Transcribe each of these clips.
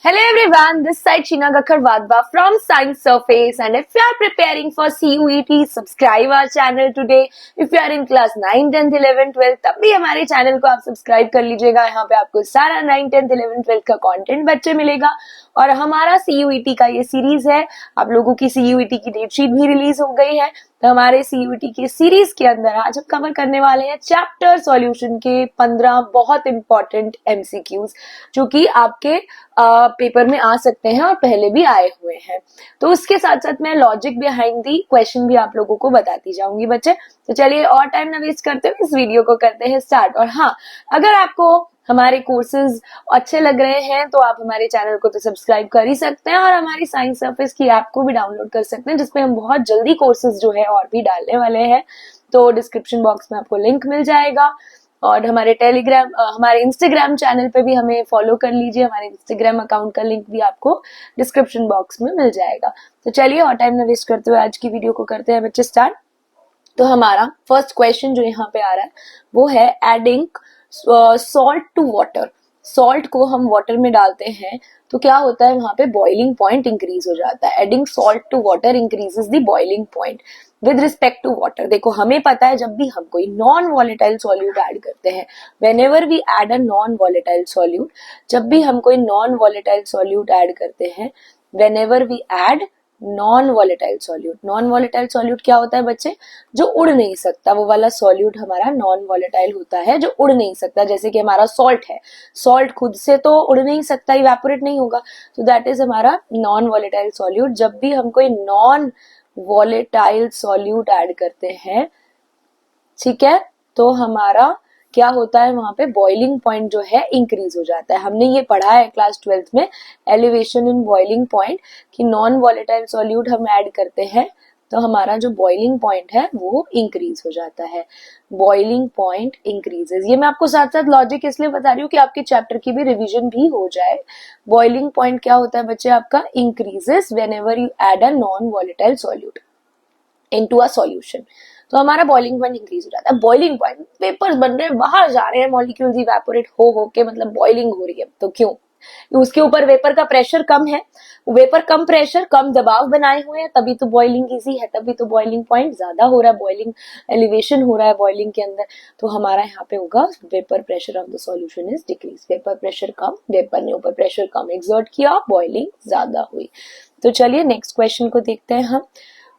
Hello everyone, this side Sheena Gakhar Vadba from Science Surface, and if you are preparing for CUET, subscribe our channel today. If you are in class 9, 10th, 11, 12 तब भी हमारे channel को आप subscribe कर लीजिएगा। यहाँ पे आपको सारा 9, 10th, 11, 12 का कंटेंट बच्चे मिलेगा। और हमारा CUET का ये सीरीज है, आप लोगों की CUET की डेटशीट भी रिलीज हो गई है। तो हमारे CUET की सीरीज के अंदर आज हम कवर करने वाले हैं चैप्टर सॉल्यूशन के 15 बहुत इंपॉर्टेंट MCQs जो कि आपके पेपर में आ सकते हैं और पहले भी आए हुए हैं। तो उसके साथ साथ मैं लॉजिक बिहाइंड दी क्वेश्चन भी आप लोगों को बताती जाऊंगी बच्चे। तो चलिए और टाइम ना वेस्ट करते हुए इस वीडियो को करते हैं स्टार्ट। और हाँ, अगर आपको हमारे कोर्सेज अच्छे लग रहे हैं तो आप हमारे चैनल को तो सब्सक्राइब कर ही सकते हैं और हमारी साइंस सर्फेस की ऐप को भी डाउनलोड कर सकते हैं, जिसपे हम बहुत जल्दी कोर्सेज जो है और भी डालने वाले हैं। तो डिस्क्रिप्शन बॉक्स में आपको लिंक मिल जाएगा और हमारे हमारे इंस्टाग्राम चैनल पे भी हमें फॉलो कर लीजिए। हमारे इंस्टाग्राम अकाउंट का लिंक भी आपको डिस्क्रिप्शन बॉक्स में मिल जाएगा। तो चलिए और टाइम ना वेस्ट करते हुए आज की वीडियो को करते हैं बच्चे स्टार्ट। तो हमारा फर्स्ट क्वेश्चन जो यहाँ पे आ रहा है वो है adding salt to water. Salt को हम वाटर में डालते हैं तो क्या होता है, वहां पे बॉइलिंग पॉइंट इंक्रीज हो जाता है। Adding salt to water increases the boiling point with respect to water. देखो हमें पता है जब भी हम कोई नॉन वॉलेटाइल सॉल्यूट ऐड करते हैं, whenever we add a non volatile solute, जब भी हम कोई नॉन वॉलेटाइल सॉल्यूट ऐड करते हैं, whenever we add non volatile solute. Non volatile solute क्या होता है बच्चे, जो उड़ नहीं सकता, वो वाला सॉल्यूट हमारा नॉन वॉलेटाइल होता है जो उड़ नहीं सकता। जैसे कि हमारा सॉल्ट है, सॉल्ट खुद से तो उड़ नहीं सकता, इवेपोरेट नहीं होगा, तो दैट इज हमारा नॉन वॉलेटाइल सॉल्यूट। जब भी हम कोई नॉन वॉलेटाइल सॉल्यूट ऐड करते हैं, ठीक है, तो हमारा क्या होता है, वहां पे बॉइलिंग पॉइंट जो है इंक्रीज हो जाता है। हमने ये पढ़ा है क्लास 12th में, एलिवेशन इन बॉइलिंग पॉइंट, कि नॉन वॉलेटाइल सॉल्यूट हम ऐड करते हैं तो हमारा जो बॉइलिंग पॉइंट है वो इंक्रीज हो जाता है। बॉइलिंग पॉइंट इंक्रीजेस, ये मैं आपको साथ साथ लॉजिक इसलिए बता रही हूँ कि आपके चैप्टर की भी रिवीजन भी हो जाए। बॉइलिंग पॉइंट क्या होता है बच्चे आपका, increases whenever you add a non volatile solute into a solution. तो हमारा बॉइलिंग पॉइंट इंक्रीज हो जाता है। बॉइलिंग पॉइंट, वेपर्स बन रहे हैं, बाहर जा रहे हैं, मॉलिक्यूल्स इवेपोरेट हो के, मतलब बॉइलिंग हो रही है। तो क्यों, उसके ऊपर वेपर का प्रेशर कम है, वेपर कम प्रेशर कम दबाव बनाए हुए हैं, तभी तो बॉइलिंग इजी है, तभी तो बॉइलिंग पॉइंट ज्यादा हो रहा है, बॉइलिंग एलिवेशन हो रहा है बॉइलिंग के अंदर। तो हमारा यहाँ पे होगा vapour pressure of the solution is decrease. Vapour pressure come, vapour ने ऊपर प्रेशर कम एक्सर्ट किया, बॉइलिंग ज्यादा हुई। तो चलिए नेक्स्ट क्वेश्चन को देखते हैं हम।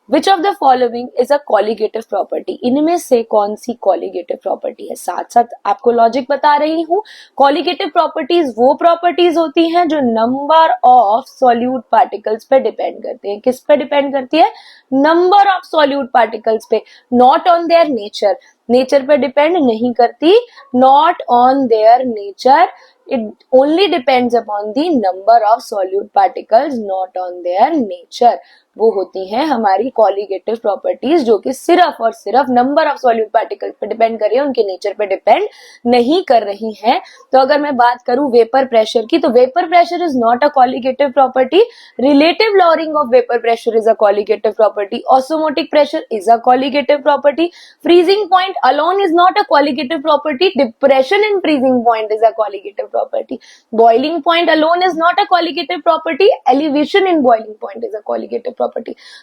Which of the following is a colligative property? इनमें से कौन सी colligative property है? साथ साथ आपको लॉजिक बता रही हूँ। colligative properties वो properties होती हैं जो number of solute particles पे डिपेंड करती हैं। किस पे डिपेंड करती है? number of solute particles पे, not on their nature। Nature पे डिपेंड नहीं करती, not on their nature, it only depends upon the number of solute particles, not on their nature। वो होती हैं हमारी कॉलिगेटिव प्रॉपर्टीज जो कि सिर्फ और सिर्फ नंबर ऑफ सॉल्यूट पार्टिकल्स पे डिपेंड कर रही है, उनके नेचर पे डिपेंड नहीं कर रही हैं। तो अगर मैं बात करूं वेपर प्रेशर की, तो vapour pressure is not a colligative property. Relative lowering of vapour pressure is a colligative property. Osmotic pressure is a colligative property. Freezing point alone is not a colligative property. Depression in freezing point is a colligative property. Boiling point alone is not a colligative property. Elevation in boiling point is a colligative property.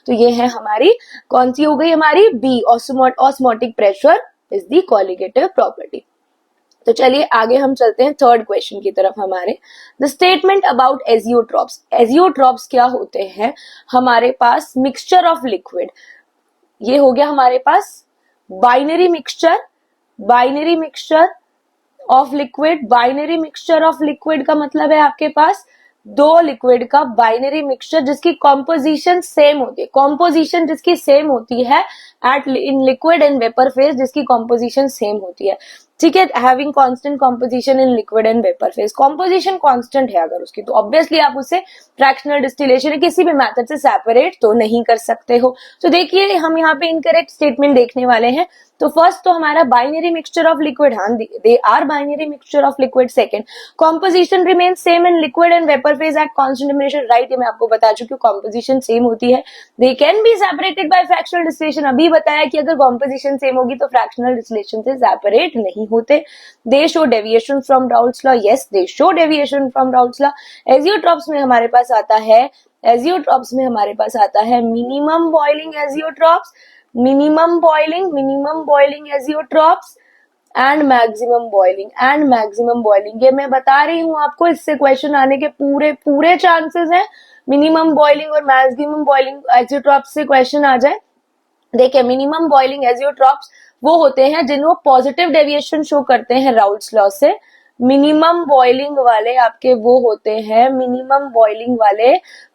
तो ये है हमारी, कौन सी हो गई हमारी, B, osmotic pressure is the colligative property. तो चलिए आगे हम चलते हैं थर्ड क्वेश्चन की तरफ हमारे। The statement about azeotropes. Azeotropes क्या होते हैं, हमारे पास मिक्सचर ऑफ लिक्विड, ये हो गया हमारे पास binary mixture, binary mixture of liquid. Binary mixture of liquid का मतलब है आपके पास दो लिक्विड का बाइनरी मिक्सचर जिसकी कॉम्पोजिशन सेम होती है। कॉम्पोजिशन जिसकी सेम होती है at in liquid and vapour phase, जिसकी कॉम्पोजिशन सेम होती है, ठीक है, having constant composition in liquid and vapour phase. Composition constant है अगर उसकी, तो ऑब्वियसली आप उसे फ्रैक्शनल डिस्टिलेशन किसी भी मेथड से सेपरेट तो नहीं कर सकते हो। तो देखिए हम यहाँ पे इनकरेक्ट स्टेटमेंट देखने वाले हैं। तो फर्स्ट तो हमारा बाइनरी मिक्सचर ऑफ लिक्विड, हाँ they are binary mixture of liquid. Second, composition remain same in liquid and vapour phase at constant temperature. Right, ये मैं आपको बता चुकी हूँ, कॉम्पोजिशन सेम होती है. They can be separated by fractional distillation. अभी बताया कि अगर कॉम्पोजिशन सेम होगी तो फ्रैक्शनल डिस्टिलेशन से सेपरेट नहीं होते. दे show deviation from Raoult's law. Yes, they show deviation from Raoult's law. Azeotropes में हमारे पास आता है, एजियोट्रॉप्स में हमारे पास आता है minimum boiling azeotropes, minimum boiling azeotropes and maximum boiling. ये मैं बता रही हूँ आपको, इससे क्वेश्चन आने के पूरे पूरे चांसेस हैं. मिनिमम बॉइलिंग और मैक्सिमम बॉइलिंग एजियोट्रॉप्स से क्वेश्चन आ जाए. देखिए, मिनिमम बॉइलिंग एजियोट्रॉप्स वो होते हैं जिनको पॉजिटिव डेविएशन शो करते हैं राउल्ट्स लॉ से. मिनिमम बॉइलिंग वाले आपके वो होते हैं, मिनिमम बॉइलिंग वाले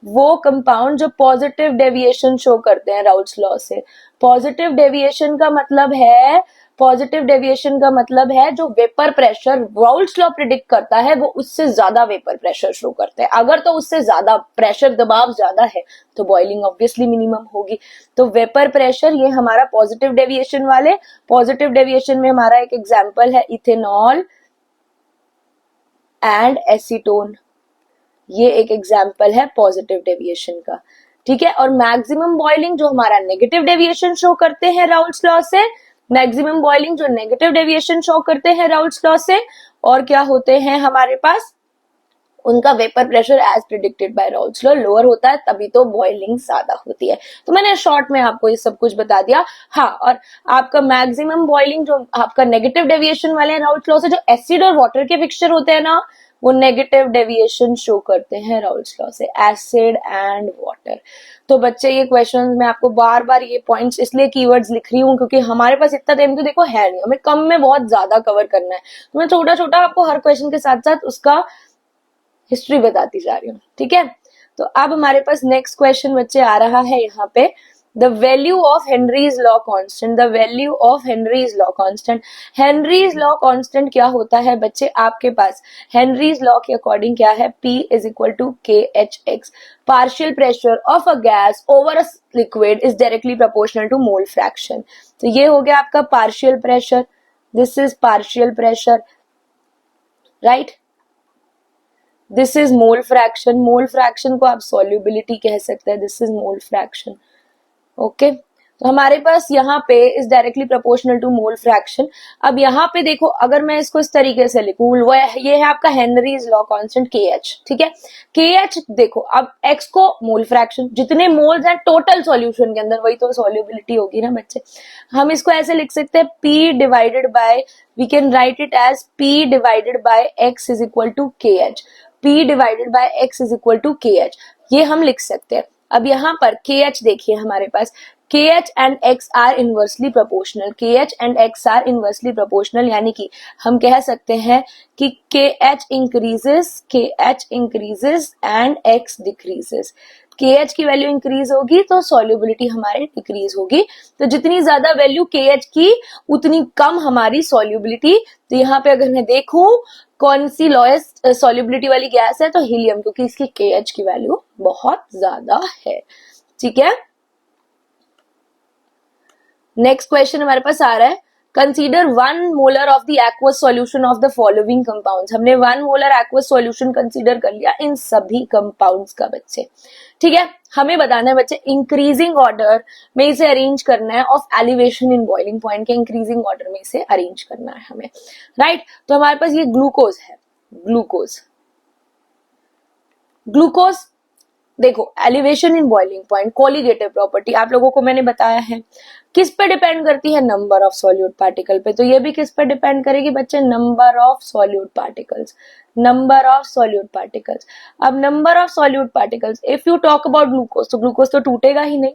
वो कंपाउंड जो पॉजिटिव डेविएशन शो करते हैं राउल्ट्स लॉ से. पॉजिटिव डेविएशन का मतलब है, पॉजिटिव डेविएशन का मतलब है जो vapour pressure Raoult's law predict करता है वो उससे ज्यादा वेपर प्रेशर शो करते हैं. अगर तो उससे ज्यादा प्रेशर, दबाव ज्यादा है तो बॉइलिंग ऑब्वियसली मिनिमम होगी. तो वेपर प्रेशर ये हमारा पॉजिटिव डेविएशन वाले. पॉजिटिव डेविएशन में हमारा एक एग्जांपल है इथेनॉल एंड एसीटोन. ये एक एग्जांपल है पॉजिटिव डेविएशन का. ठीक है, और मैक्सिमम बॉइलिंग जो हमारा नेगेटिव डेविएशन शो करते हैं राउल्ट्स लॉ से, मैक्सिमम बॉइलिंग जो नेगेटिव डेविएशन शो करते हैं राउल्ट्स लॉ से, और क्या होते हैं हमारे पास, उनका vapour pressure as predicted by Raoult's law lower होता है, तभी तो बॉइलिंग ज्यादा होती है. तो मैंने शॉर्ट में आपको ये सब कुछ बता दिया. हाँ, और आपका मैक्सिमम बॉइलिंग जो आपका नेगेटिव डेविएशन वाले हैं राउल्ट्स लॉ से, जो एसिड और वाटर के मिक्सचर होते हैं ना, वो नेगेटिव डेविएशन शो करते हैं राउल्ट्स लॉ से, एसिड एंड वाटर. तो बच्चे ये क्वेश्चन में आपको बार बार ये पॉइंट्स इसलिए कीवर्ड्स लिख रही हूँ क्योंकि हमारे पास इतना टाइम तो देखो है नहीं, हमें कम में बहुत ज्यादा कवर करना है. तो मैं छोटा छोटा आपको हर क्वेश्चन के साथ साथ उसका हिस्ट्री बताती जा रही हूँ. ठीक है, तो अब हमारे पास नेक्स्ट क्वेश्चन बच्चे आ रहा है यहाँ पे, the value of Henry's law constant. The value of Henry's law constant. Henry's law constant क्या होता है बच्चे आपके पास? हेनरीज लॉ के अकॉर्डिंग क्या है? P is equal to KHX. Partial pressure of a gas over a liquid is directly proportional to mole fraction. तो ये हो गया आपका partial pressure. This is partial pressure, right. This is mole fraction. Mole fraction को आप solubility कह सकते हैं. This is mole fraction. Okay, तो हमारे पास यहाँ पे is directly proportional to mole fraction. अब यहाँ पे देखो, अगर मैं इसको इस तरीके से लिखूं, वो ये है आपका हेनरीज लॉ कांस्टेंट KH. ठीक है, KH देखो, अब X को मोल फ्रैक्शन, जितने मोल्स हैं टोटल सॉल्यूशन के अंदर, वही तो सॉल्युबिलिटी होगी ना बच्चे. हम इसको ऐसे लिख सकते हैं, P divided by, we can write it as P divided by X is equal to KH. P divided by X is equal to KH, ये हम लिख सकते हैं. अब यहाँ पर KH देखिए हमारे पास, KH and X are inversely proportional. KH and X are inversely proportional, यानी कि हम कह सकते हैं कि KH increases and X decreases. KH की वैल्यू इंक्रीज होगी तो सॉल्युबिलिटी हमारी डिक्रीज होगी. तो जितनी ज्यादा वैल्यू KH की उतनी कम हमारी सॉल्युबिलिटी. तो यहाँ पे अगर मैं देखूं कौन सी लोएस्ट सॉल्युबिलिटी वाली गैस है, तो हीलियम, क्योंकि इसकी KH की वैल्यू बहुत ज्यादा है. ठीक है, नेक्स्ट क्वेश्चन हमारे पास आ रहा है, consider 1 molar of the aqueous solution of the following compounds. हमने 1 मोलर एक्वस सॉल्यूशन कंसीडर कर लिया इन सभी कंपाउंड्स का बच्चे. ठीक है, हमें बताना है बच्चे इंक्रीजिंग ऑर्डर में इसे अरेंज करना है of elevation in boiling point के इंक्रीजिंग ऑर्डर में इसे अरेंज करना है हमें, राइट. तो हमारे पास ये ग्लूकोज है, ग्लूकोज देखो, elevation in boiling point, colligative property आप लोगों को मैंने बताया है. किस पे डिपेंड करती है? नंबर ऑफ सॉल्यूट पार्टिकल पे. तो ये भी किस पे डिपेंड करेगी बच्चे? Number of solute particles. Number of solute particles. अब number of solute particles, if you talk about glucose, तो ग्लूकोज तो टूटेगा ही नहीं,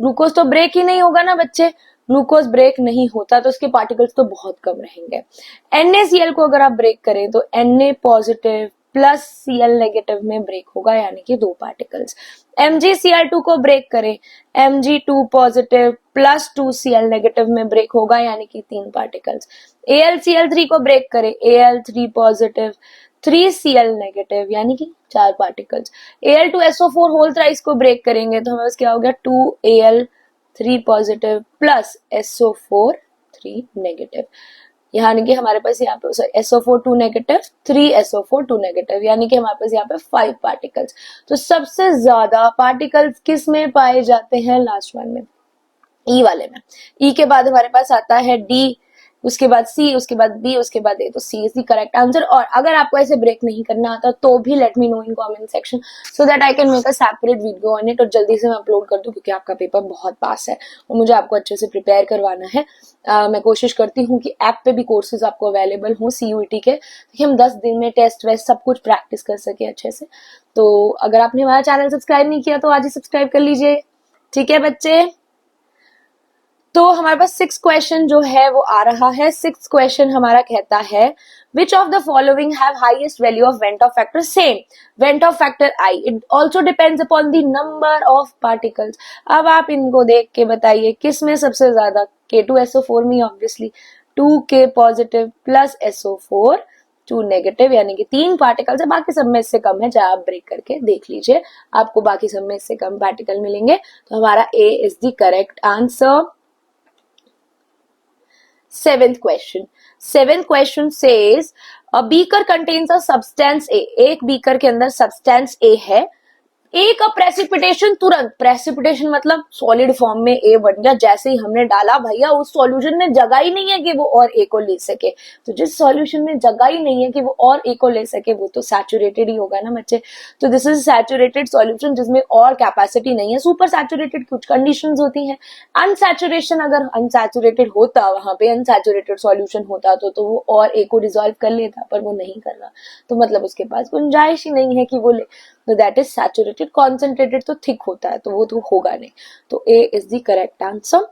ग्लूकोज तो ब्रेक ही नहीं होगा ना बच्चे. ग्लूकोज ब्रेक नहीं होता तो उसके पार्टिकल्स तो बहुत कम रहेंगे. NaCl को अगर आप ब्रेक करें तो Na positive plus Cl negative में ब्रेक होगा, यानी कि 2 पार्टिकल्स. MgCl2 को ब्रेक करें, Mg2 positive plus 2Cl negative में ब्रेक होगा, यानी कि 3 पार्टिकल्स. AlCl3 को ब्रेक करें, Al3 पॉजिटिव 3Cl नेगेटिव, यानी कि 4 पार्टिकल्स. Al2SO4 होल थ्राइस को ब्रेक करेंगे तो हमारे पास क्या हो गया? 2Al3 positive plus SO4 3. 3 negative, यानी कि हमारे पास यहाँ पे SO4 2 नेगेटिव, 3 SO4 2 नेगेटिव, यानी कि हमारे पास यहाँ पे 5 पार्टिकल्स। तो सबसे ज्यादा पार्टिकल्स किस में पाए जाते हैं? लास्ट वन में, ई वाले में। ई के बाद हमारे पास आता है डी, उसके बाद सी, उसके बाद बी, उसके बाद ए। तो सी इज द करेक्ट आंसर। और अगर आपको ऐसे ब्रेक नहीं करना आता तो भी let me know in comment section so that I can make a separate video on it और जल्दी से मैं अपलोड कर दूं, क्योंकि आपका पेपर बहुत पास है और मुझे आपको अच्छे से प्रिपेयर करवाना है। मैं कोशिश करती हूँ कि ऐप पे भी कोर्सेज आपको अवेलेबल हो CUET के, ताकि हम 10 दिन में टेस्ट वेस्ट सब कुछ प्रैक्टिस कर सके अच्छे से। तो अगर आपने हमारा चैनल सब्सक्राइब नहीं किया तो आज ही सब्सक्राइब कर लीजिए, ठीक है बच्चे। तो हमारे पास 6 क्वेश्चन जो है वो आ रहा है। 6 क्वेश्चन हमारा कहता है which of the following have highest value of Ventov factor? Same, Ventov factor I. It also depends upon the number of particles. अब आप इनको देख के बताइए किस में सबसे ज्यादा? K2SO4 में obviously 2K positive plus SO4 2 negative, यानी कि 3 पार्टिकल्स है, बाकी सब में इससे कम है। चाहे आप ब्रेक करके देख लीजिए, आपको बाकी सब में इससे कम पार्टिकल मिलेंगे। तो हमारा A is the correct answer. Seventh question says a beaker contains a substance A. एक बीकर के अंदर सब्सटेंस A है। ए का प्रेसिपिटेशन तुरंत, प्रेसिपिटेशन मतलब सॉलिड फॉर्म में ए बन गया जैसे ही हमने डाला। भैया उस सॉल्यूशन में जगह ही नहीं है कि वो और ए को ले सके। तो जिस सॉल्यूशन में जगह ही नहीं है कि वो और ए को ले सके वो तो सैचुरेटेड ही होगा ना बच्चे। तो दिस इज सैचुरेटेड सॉल्यूशन जिसमें और कैपेसिटी नहीं है। सुपर सैचुरेटेड कुछ कंडीशंस होती हैं। अनसैचुरेशन, अगर अनसैचुरेटेड होता, वहां पे अनसैचुरेटेड सॉल्यूशन होता तो वो और ए को डिसॉल्व कर लेता, पर वो नहीं कर रहा, तो मतलब उसके पास गुंजाइश ही नहीं है कि वो ले। तो दैट इज सैचुरेटेड। कॉन्सेंट्रेटेड तो थिक होता है, तो वो तो होगा नहीं। तो ए इज द करेक्ट आंसर।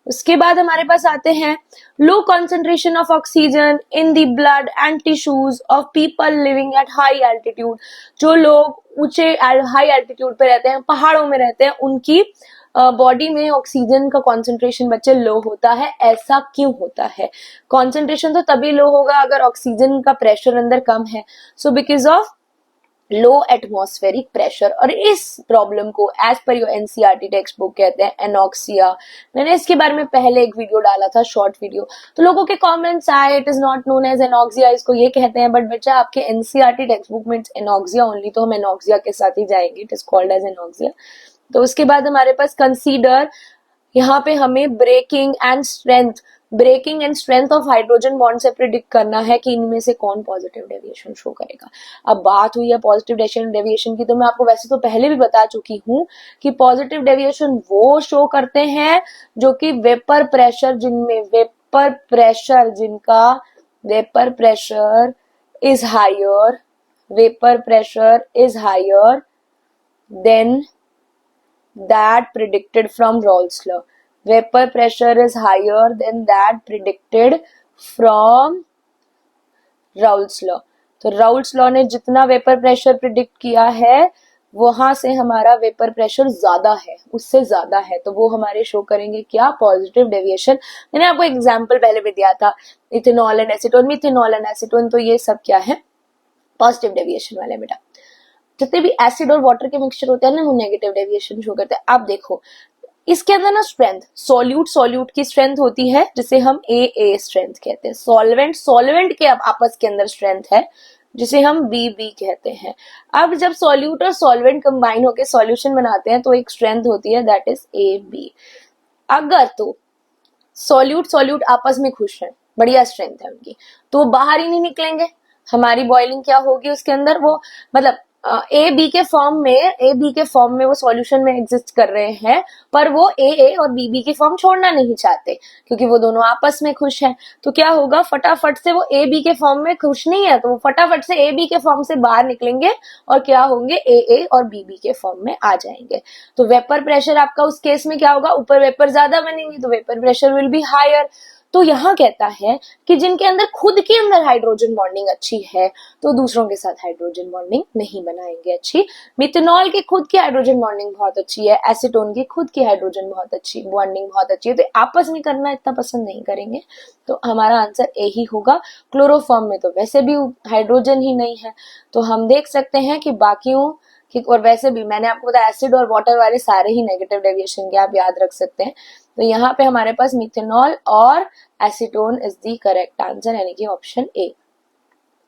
उसके बाद हमारे पास आते हैं low concentration of oxygen in the blood and tissues of people living at high altitude. जो लोग ऊंचे हाई एल्टीट्यूड पे रहते हैं, पहाड़ों में रहते हैं, उनकी बॉडी में ऑक्सीजन का कॉन्सेंट्रेशन बच्चे लो होता है। ऐसा क्यों होता है? कॉन्सेंट्रेशन तो तभी लो होगा अगर ऑक्सीजन का प्रेशर अंदर कम है। So because of low atmospheric pressure. और इस प्रॉब्लम को as per your NCERT text book कहते हैं एनॉक्सिया। मैंने इसके बारे में पहले एक वीडियो डाला था, शॉर्ट वीडियो, तो लोगों के कमेंट्स आए it is not known as anoxia, इसको ये कहते हैं। बट बच्चा आपके एनसीईआरटी टेक्स्ट बुक में एनॉक्सिया ओनली, तो हम एनॉक्सिया के साथ ही जाएंगे, it is called as anoxia. तो उसके बाद हमारे पास कंसीडर, यहाँ पे हमें breaking and strength of hydrogen bond से प्रिडिक्ट करना है कि इनमें से कौन पॉजिटिव डेविएशन शो करेगा। अब बात हुई है पॉजिटिव डेविएशन की, तो मैं आपको वैसे तो पहले भी बता चुकी हूँ कि पॉजिटिव डेविएशन वो शो करते हैं जो कि vapour pressure is higher than that predicted from Raoult's law. Vapor pressure is higher than that predicted from Raoult's law. तो Raoult's law ने जितना वेपर प्रेशर प्रिडिक्ट किया है वहां से हमारा वेपर प्रेशर ज्यादा है, उससे ज्यादा है, तो वो हमारे शो करेंगे क्या? Positive deviation. मैंने आपको एग्जांपल पहले भी दिया था, ethanol and acetone, methanol and acetone, तो ये सब क्या है? पॉजिटिव डेविएशन वाले बेटा। जितने भी एसिड और वाटर के मिक्सचर होते हैं ना, वो नेगेटिव डेविएशन शो करते हैं। आप देखो इसके अंदर ना स्ट्रेंथ, सॉल्यूट की स्ट्रेंथ होती है जिसे हम ए स्ट्रेंथ कहते हैं। सॉल्वेंट के अब आपस के अंदर स्ट्रेंथ है जिसे हम बी कहते हैं। अब जब सॉल्यूट और सॉल्वेंट कंबाइन होकर सॉल्यूशन बनाते हैं तो एक स्ट्रेंथ होती है दैट इज AB। अगर तो सॉल्यूट आपस में खुश है, बढ़िया स्ट्रेंथ है उनकी, तो बाहर ही नहीं निकलेंगे। हमारी बॉइलिंग क्या होगी उसके अंदर, वो मतलब ए बी के फॉर्म में वो सॉल्यूशन में एग्जिस्ट कर रहे हैं, पर वो ए और बी की फॉर्म छोड़ना नहीं चाहते क्योंकि वो दोनों आपस में खुश हैं। तो क्या होगा, फटाफट से वो ए बी के फॉर्म में खुश नहीं है तो वो फटाफट से ए बी के फॉर्म से बाहर निकलेंगे और क्या होंगे, ए और बी के फॉर्म में आ जाएंगे। तो वेपर प्रेशर आपका उस केस में क्या होगा, ऊपर वेपर ज्यादा बनेंगे तो vapour pressure will be higher. तो यहाँ कहता है कि जिनके अंदर खुद के अंदर हाइड्रोजन बॉन्डिंग अच्छी है तो दूसरों के साथ हाइड्रोजन बॉन्डिंग नहीं बनाएंगे अच्छी। मिथेनॉल की खुद की हाइड्रोजन बॉन्डिंग बहुत अच्छी है, एसीटोन की खुद की हाइड्रोजन बॉन्डिंग बहुत अच्छी है, तो आपस में करना इतना पसंद नहीं करेंगे। तो हमारा आंसर ए ही होगा। क्लोरोफॉर्म में तो वैसे भी हाइड्रोजन ही नहीं है, तो हम देख सकते हैं कि बाकियों कि, और वैसे भी मैंने आपको बताया एसिड और वाटर वाले सारे ही नेगेटिव डेविएशन के आप याद रख सकते हैं। तो यहाँ पे हमारे पास मिथेनॉल और acetone is the correct answer, यानी कि ऑप्शन ए।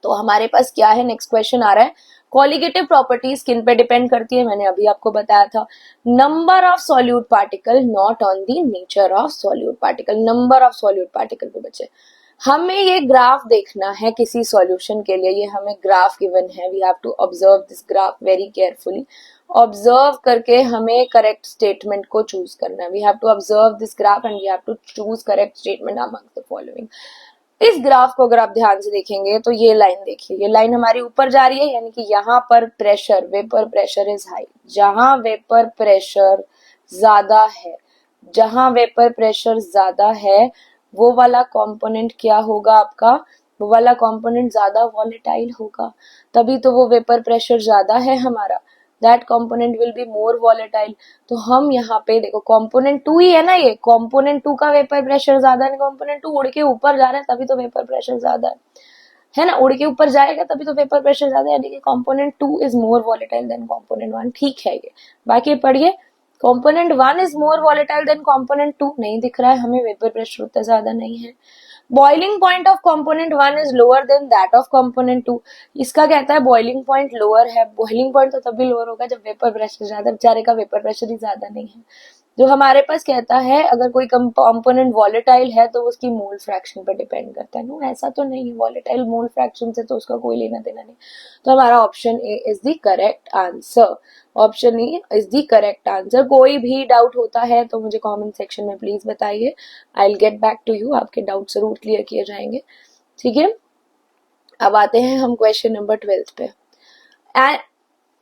तो हमारे पास क्या है, नेक्स्ट क्वेश्चन आ रहा है, कॉलिगेटिव प्रॉपर्टीज किन पे डिपेंड करती है, मैंने अभी आपको बताया था, number of solute particle not on the nature of solute particle, number of solute particle पे बच्चे हमें ये ग्राफ देखना है किसी सॉल्यूशन के लिए, ये हमें ग्राफ गिवन है, we have to observe this graph very carefully, observe करके हमें करेक्ट स्टेटमेंट को चूज करना है, we have to observe this graph and we have to choose correct statement among the following. इस ग्राफ को अगर आप ध्यान से देखेंगे तो ये लाइन देखिए, ये लाइन हमारी ऊपर जा रही है, यानी कि यहाँ पर pressure, vapour pressure is high, जहां वेपर प्रेशर ज्यादा है, जहां वेपर प्रेशर ज्यादा है वो वाला कंपोनेंट क्या होगा आपका, वो वाला कंपोनेंट ज्यादा वॉलेटाइल होगा, तभी तो वो वेपर प्रेशर ज्यादा है हमारा, that component will be more volatile. तो हम यहाँ पे देखो कंपोनेंट 2 ही है ना, ये कंपोनेंट 2 का वेपर प्रेशर ज्यादा है, कंपोनेंट 2 उड़ के ऊपर जा रहा है तभी तो वेपर प्रेशर ज्यादा है ना, उड़ के ऊपर जाएगा तभी तो वेपर प्रेशर ज्यादा है, यानी कि component 2 is more volatile than component 1, ठीक है ये। बाकी पढ़िए, component 1 is more volatile than component 2, नहीं दिख रहा है हमें, वेपर प्रेशर उतना ज्यादा नहीं है। Boiling point of component 1 is lower than that of component 2, इसका कहता है बॉइलिंग पॉइंट लोअर है, बॉइलिंग पॉइंट तो तभी लोअर होगा जब वेपर प्रेशर ज्यादा, बेचारे का वेपर प्रेशर ही ज्यादा नहीं है। जो हमारे पास कहता है अगर कोई कंपोनेंट वॉलेटाइल है तो उसकी मोल फ्रैक्शन पर डिपेंड करता है, नो ऐसा तो नहीं है, वॉलेटाइल मोल फ्रैक्शन से तो उसका कोई लेना देना नहीं। तो हमारा option A is the correct answer, option A is the correct answer. कोई भी डाउट होता है तो मुझे कमेंट सेक्शन में प्लीज बताइए, I will get back to you, आपके डाउट जरूर क्लियर किए जाएंगे, ठीक है। अब आते हैं हम क्वेश्चन नंबर 12 पे।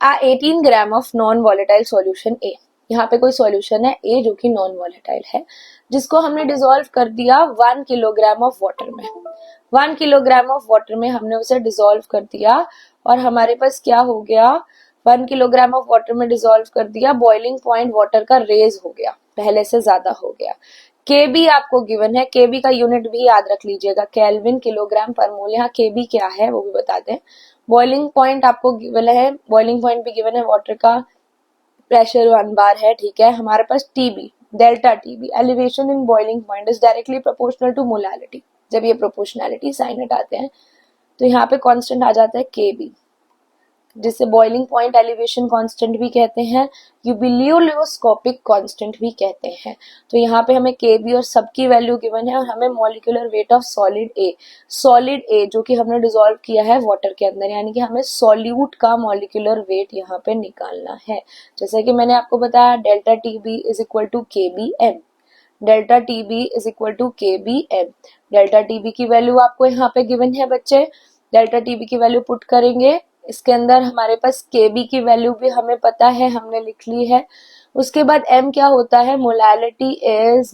18 gram of non volatile solution A, यहाँ पे कोई सॉल्यूशन है ए जो कि नॉन वॉलेटाइल है, जिसको हमने डिसॉल्व कर दिया 1 किलोग्राम ऑफ वाटर में, 1 किलोग्राम ऑफ वाटर में हमने उसे डिसॉल्व कर दिया और हमारे पास क्या हो गया, 1 किलोग्राम ऑफ वाटर में डिसॉल्व कर दिया, बॉइलिंग पॉइंट वाटर का रेज हो गया, पहले से ज्यादा हो गया। केबी आपको गिवन है, केबी का यूनिट भी याद रख लीजिएगा, केल्विन किलोग्राम पर मोल, यहाँ केबी क्या है वो भी बता दें। बॉइलिंग पॉइंट आपको गिवन है, बॉइलिंग पॉइंट भी गिवन है, वाटर का प्रेशर 1 बार है, ठीक है। हमारे पास TB, delta TB, elevation in boiling point is directly proportional to molality, जब ये प्रोपोर्शनैलिटी साइन हटाते हैं तो यहाँ पे कांस्टेंट आ जाता है केबी, जिसे बॉइलिंग पॉइंट एलिवेशन कांस्टेंट भी कहते हैं, यूबिलियोस्कोपिक कांस्टेंट भी कहते हैं। तो यहाँ पे हमें केबी और सबकी वैल्यू गिवन है और हमें मॉलिक्यूलर वेट ऑफ सॉलिड ए जो कि हमने डिसॉल्व किया है वाटर के अंदर, यानी कि हमें सॉल्यूट का मॉलिक्यूलर वेट यहाँ पे निकालना है। जैसे कि मैंने आपको बताया delta T B is equal to K B M, delta T B is equal to K B M, delta T B की वैल्यू आपको यहाँ पे गिवन है बच्चे, डेल्टा टी बी की वैल्यू पुट करेंगे, इसके अंदर हमारे पास केबी की वैल्यू भी हमें पता है, हमने लिख ली है। उसके बाद एम क्या होता है, molality is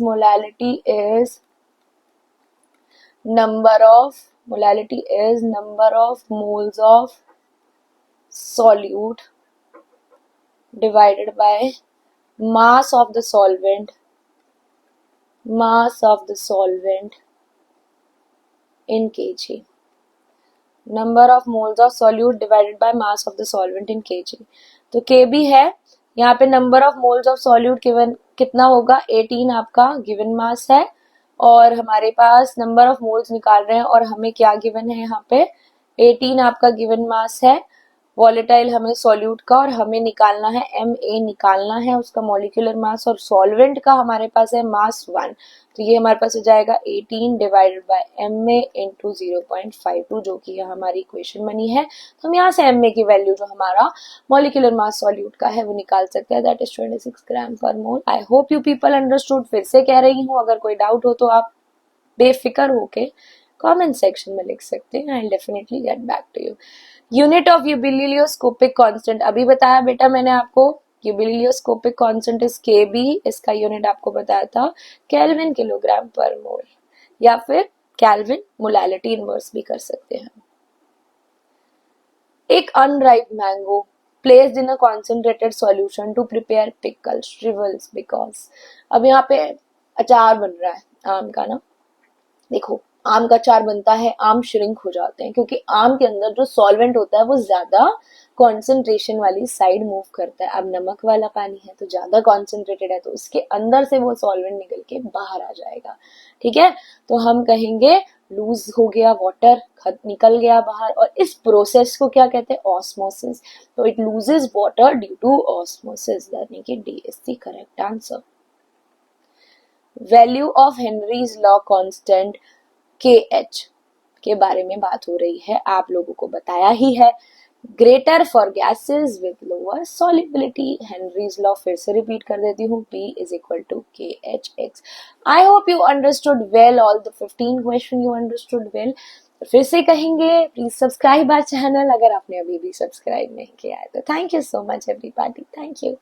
number of moles of solute divided by mass of the solvent in kg, number of moles of solute divided by mass of the solvent in kg। तो kb है, यहाँ पे number of moles of solute given कितना होगा, 18 आपका given mass है और हमारे पास नंबर ऑफ मोल्स निकाल रहे हैं और हमें क्या गिवन है, यहाँ पे 18 आपका गिवन मास है वॉलेटाइल हमें सॉल्यूट का, और हमें निकालना है Ma निकालना है उसका मॉलिक्यूलर मास, और सॉल्वेंट का हमारे पास है मास 1, तो ये हमारे पास हो जाएगा 18 डिवाइडेड बाय Ma इंटू 0.52, जो कि हमारी इक्वेशन बनी है। तो हम यहाँ से Ma की वैल्यू जो हमारा मॉलिक्यूलर मास सॉल्यूट का है वो निकाल सकते हैं, that is 26 gram per mole. I hope you people understood. फिर से कह रही हूँ, अगर कोई डाउट हो तो आप बेफिक्र होके कमेंट सेक्शन में लिख सकते हैं, I will definitely get back to you. Unit of ebullioscopic constant अभी बताया बेटा मैंने आपको, यूबिलियोस्कोपिक कांस्टेंट इज केबी, इसका यूनिट आपको बताया था केल्विन किलोग्राम पर मोल, या फिर केल्विन मोलालिटी इनवर्स भी कर सकते हैं। एक unripe mango placed in a concentrated solution to prepare pickles shrivels because, अब यहाँ पे अचार बन रहा है आम का ना, देखो आम का अचार बनता है, आम श्रिंक हो जाते हैं क्योंकि आम के अंदर जो सॉल्वेंट होता है वो ज्यादा कॉन्सेंट्रेशन वाली साइड मूव करता है। अब नमक वाला पानी है तो ज्यादा कॉन्सेंट्रेटेड है, तो उसके अंदर से वो सॉल्वेंट निकल के बाहर आ जाएगा। ठीक है, तो हम कहेंगे लूज हो गया वाटर, निकल गया बाहर, और इस प्रोसेस को क्या कहते हैं? ऑस्मोसिस। तो it loses water due to osmosis, यानी कि D is the correct answer. Value of Henry's law constant KH के बारे में बात हो रही है, आप लोगों को बताया ही है। Greater for gases with lower solubility, Henry's law फिर से रिपीट कर देती हूँ, P is equal to KHX। I hope you understood well all the 15 question, you understood well. फिर से कहेंगे प्लीज सब्सक्राइब आवर चैनल अगर आपने अभी भी सब्सक्राइब नहीं किया है तो। Thank you so much everybody, thank you.